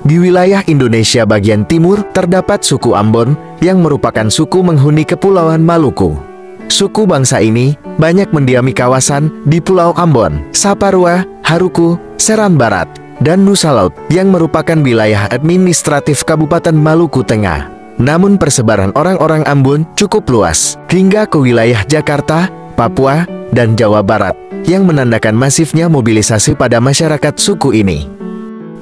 Di wilayah Indonesia bagian timur, terdapat suku Ambon, yang merupakan suku menghuni Kepulauan Maluku. Suku bangsa ini banyak mendiami kawasan di Pulau Ambon, Saparua, Haruku, Seram Barat, dan Nusa Laut, yang merupakan wilayah administratif Kabupaten Maluku Tengah. Namun persebaran orang-orang Ambon cukup luas, hingga ke wilayah Jakarta, Papua, dan Jawa Barat, yang menandakan masifnya mobilisasi pada masyarakat suku ini.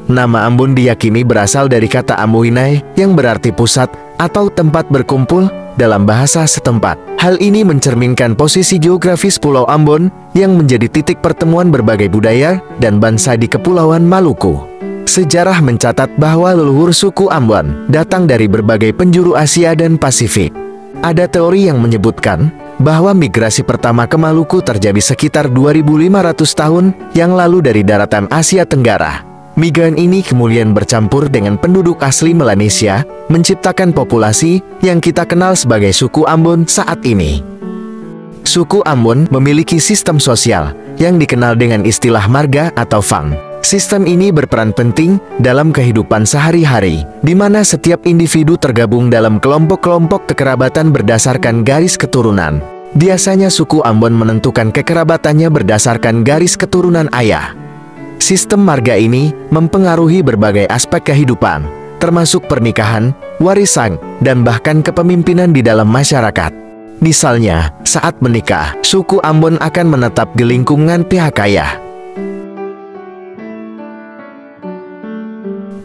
Nama Ambon diyakini berasal dari kata Amuinai, yang berarti pusat atau tempat berkumpul dalam bahasa setempat. Hal ini mencerminkan posisi geografis Pulau Ambon yang menjadi titik pertemuan berbagai budaya dan bangsa di Kepulauan Maluku. Sejarah mencatat bahwa leluhur suku Ambon datang dari berbagai penjuru Asia dan Pasifik. Ada teori yang menyebutkan bahwa migrasi pertama ke Maluku terjadi sekitar 2.500 tahun yang lalu dari daratan Asia Tenggara. Migran ini kemudian bercampur dengan penduduk asli Melanesia, menciptakan populasi yang kita kenal sebagai suku Ambon saat ini. Suku Ambon memiliki sistem sosial yang dikenal dengan istilah marga atau fang. Sistem ini berperan penting dalam kehidupan sehari-hari, di mana setiap individu tergabung dalam kelompok-kelompok kekerabatan berdasarkan garis keturunan. Biasanya suku Ambon menentukan kekerabatannya berdasarkan garis keturunan ayah. Sistem marga ini mempengaruhi berbagai aspek kehidupan, termasuk pernikahan, warisan, dan bahkan kepemimpinan di dalam masyarakat. Misalnya, saat menikah, suku Ambon akan menetap di lingkungan pihak ayah.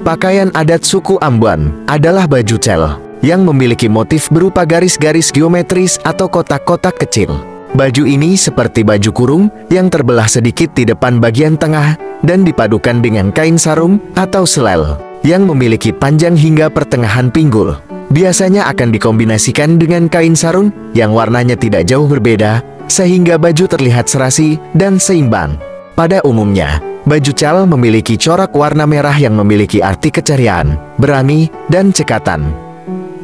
Pakaian adat suku Ambon adalah baju cel, yang memiliki motif berupa garis-garis geometris atau kotak-kotak kecil. Baju ini seperti baju kurung yang terbelah sedikit di depan bagian tengah dan dipadukan dengan kain sarung atau selel yang memiliki panjang hingga pertengahan pinggul. Biasanya akan dikombinasikan dengan kain sarung yang warnanya tidak jauh berbeda sehingga baju terlihat serasi dan seimbang. Pada umumnya, baju cal memiliki corak warna merah yang memiliki arti keceriaan, berani, dan cekatan.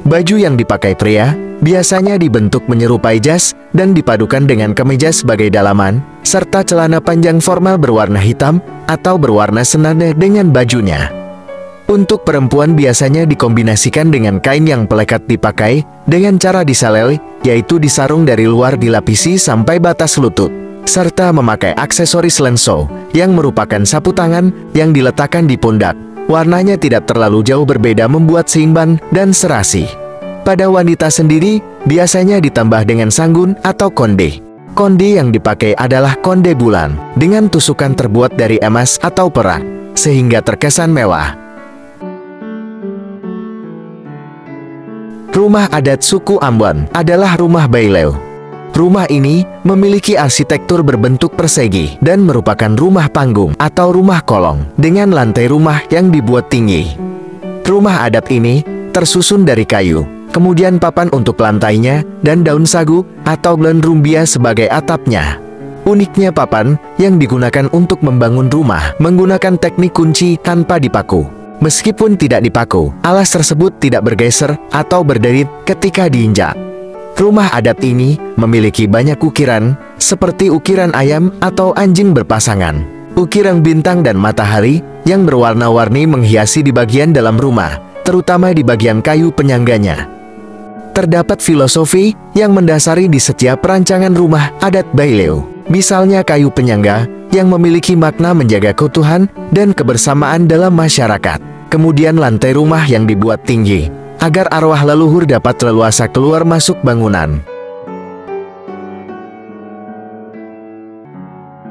Baju yang dipakai pria biasanya dibentuk menyerupai jas dan dipadukan dengan kemeja sebagai dalaman, serta celana panjang formal berwarna hitam atau berwarna senada dengan bajunya. Untuk perempuan biasanya dikombinasikan dengan kain yang pelekat dipakai dengan cara disalel, yaitu disarung dari luar dilapisi sampai batas lutut, serta memakai aksesoris lenso yang merupakan sapu tangan yang diletakkan di pundak. Warnanya tidak terlalu jauh berbeda membuat seimbang dan serasi. Pada wanita sendiri, biasanya ditambah dengan sanggun atau konde. Konde yang dipakai adalah konde bulan, dengan tusukan terbuat dari emas atau perak, sehingga terkesan mewah. Rumah adat suku Ambon adalah rumah baileu. Rumah ini memiliki arsitektur berbentuk persegi dan merupakan rumah panggung atau rumah kolong dengan lantai rumah yang dibuat tinggi. Rumah adat ini tersusun dari kayu, kemudian papan untuk lantainya dan daun sagu atau daun rumbia sebagai atapnya. Uniknya papan yang digunakan untuk membangun rumah menggunakan teknik kunci tanpa dipaku. Meskipun tidak dipaku, alas tersebut tidak bergeser atau berderit ketika diinjak. Rumah adat ini memiliki banyak ukiran, seperti ukiran ayam atau anjing berpasangan, ukiran bintang dan matahari yang berwarna-warni menghiasi di bagian dalam rumah, terutama di bagian kayu penyangganya. Terdapat filosofi yang mendasari di setiap perancangan rumah adat baileu. Misalnya kayu penyangga yang memiliki makna menjaga keutuhan dan kebersamaan dalam masyarakat. Kemudian lantai rumah yang dibuat tinggi, agar arwah leluhur dapat leluasa keluar masuk bangunan.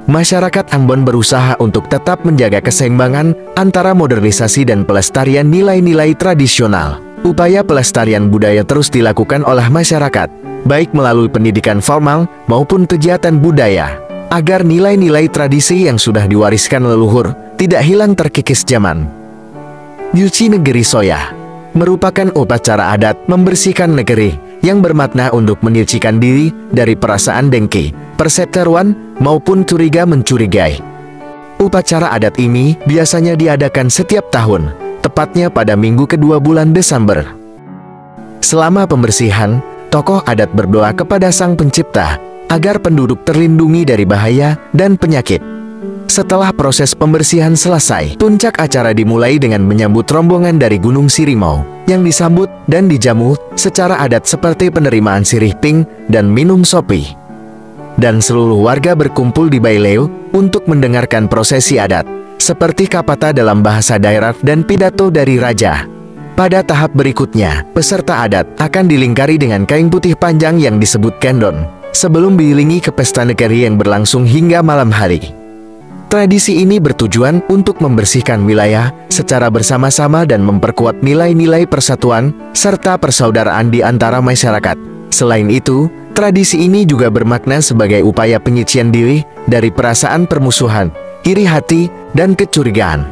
Masyarakat Ambon berusaha untuk tetap menjaga keseimbangan antara modernisasi dan pelestarian nilai-nilai tradisional. Upaya pelestarian budaya terus dilakukan oleh masyarakat, baik melalui pendidikan formal maupun kegiatan budaya, agar nilai-nilai tradisi yang sudah diwariskan leluhur tidak hilang terkikis zaman. Nyuci negeri soya merupakan upacara adat membersihkan negeri yang bermakna untuk menyucikan diri dari perasaan dengki, perseteruan, maupun curiga mencurigai. Upacara adat ini biasanya diadakan setiap tahun, tepatnya pada minggu kedua bulan Desember. Selama pembersihan, tokoh adat berdoa kepada Sang Pencipta agar penduduk terlindungi dari bahaya dan penyakit. Setelah proses pembersihan selesai, puncak acara dimulai dengan menyambut rombongan dari Gunung Sirimau, yang disambut dan dijamu secara adat seperti penerimaan sirih pink dan minum sopi. Dan seluruh warga berkumpul di Baileu untuk mendengarkan prosesi adat, seperti kapata dalam bahasa daerah dan pidato dari raja. Pada tahap berikutnya, peserta adat akan dilingkari dengan kain putih panjang yang disebut kendon, sebelum diiringi ke pesta negari yang berlangsung hingga malam hari. Tradisi ini bertujuan untuk membersihkan wilayah secara bersama-sama dan memperkuat nilai-nilai persatuan serta persaudaraan di antara masyarakat. Selain itu, tradisi ini juga bermakna sebagai upaya penyucian diri dari perasaan permusuhan, iri hati, dan kecurigaan.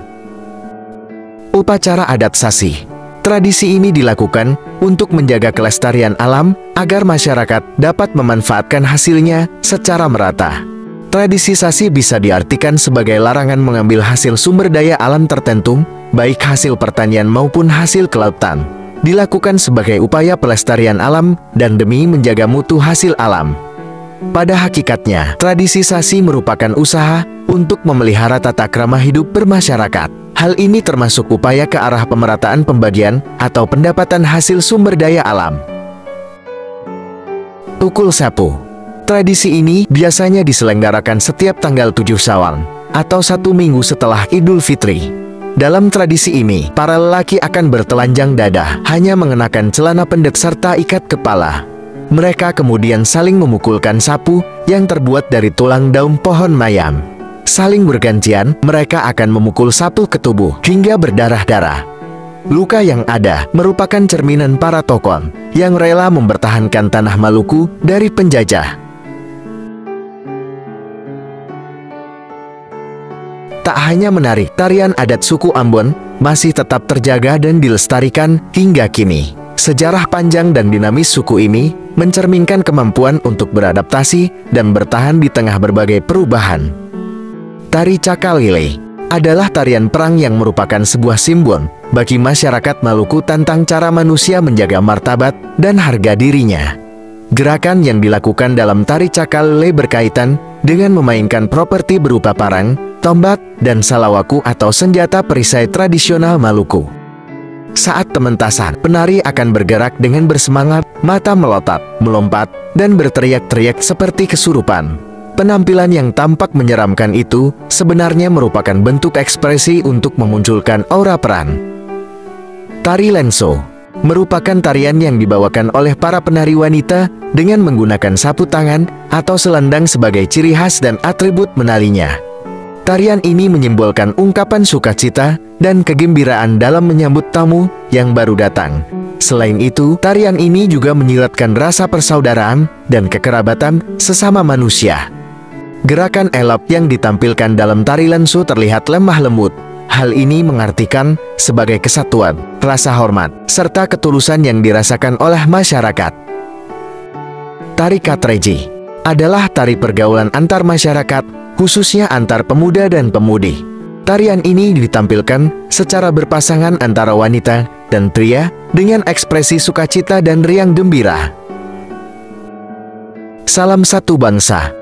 Upacara adat Sasi. Tradisi ini dilakukan untuk menjaga kelestarian alam agar masyarakat dapat memanfaatkan hasilnya secara merata. Tradisi Sasi bisa diartikan sebagai larangan mengambil hasil sumber daya alam tertentu, baik hasil pertanian maupun hasil kelautan. Dilakukan sebagai upaya pelestarian alam dan demi menjaga mutu hasil alam. Pada hakikatnya, tradisi Sasi merupakan usaha untuk memelihara tata krama hidup bermasyarakat. Hal ini termasuk upaya ke arah pemerataan pembagian atau pendapatan hasil sumber daya alam. Tukul Sapu. Tradisi ini biasanya diselenggarakan setiap tanggal 7 Syawal, atau 1 minggu setelah Idul Fitri. Dalam tradisi ini, para lelaki akan bertelanjang dada, hanya mengenakan celana pendek serta ikat kepala. Mereka kemudian saling memukulkan sapu yang terbuat dari tulang daun pohon mayam. Saling bergantian, mereka akan memukul sapu ke tubuh hingga berdarah-darah. Luka yang ada merupakan cerminan para tokoh yang rela mempertahankan tanah Maluku dari penjajah. Tak hanya menari, tarian adat suku Ambon masih tetap terjaga dan dilestarikan hingga kini. Sejarah panjang dan dinamis suku ini mencerminkan kemampuan untuk beradaptasi dan bertahan di tengah berbagai perubahan. Tari Cakalele adalah tarian perang yang merupakan sebuah simbol bagi masyarakat Maluku tentang cara manusia menjaga martabat dan harga dirinya. Gerakan yang dilakukan dalam tari Cakalele berkaitan dengan memainkan properti berupa parang, tombak, dan salawaku atau senjata perisai tradisional Maluku. Saat pementasan, penari akan bergerak dengan bersemangat, mata melotot, melompat, dan berteriak-teriak seperti kesurupan. Penampilan yang tampak menyeramkan itu sebenarnya merupakan bentuk ekspresi untuk memunculkan aura peran. Tari Lenso merupakan tarian yang dibawakan oleh para penari wanita dengan menggunakan sapu tangan atau selendang sebagai ciri khas dan atribut menarinya. Tarian ini menyimbolkan ungkapan sukacita dan kegembiraan dalam menyambut tamu yang baru datang. Selain itu, tarian ini juga menyiratkan rasa persaudaraan dan kekerabatan sesama manusia. Gerakan elok yang ditampilkan dalam tari Lenso terlihat lemah lembut. Hal ini mengartikan sebagai kesatuan, rasa hormat, serta ketulusan yang dirasakan oleh masyarakat. Tari Katreji adalah tari pergaulan antar masyarakat, khususnya antar pemuda dan pemudi. Tarian ini ditampilkan secara berpasangan antara wanita dan pria dengan ekspresi sukacita dan riang gembira. Salam satu bangsa.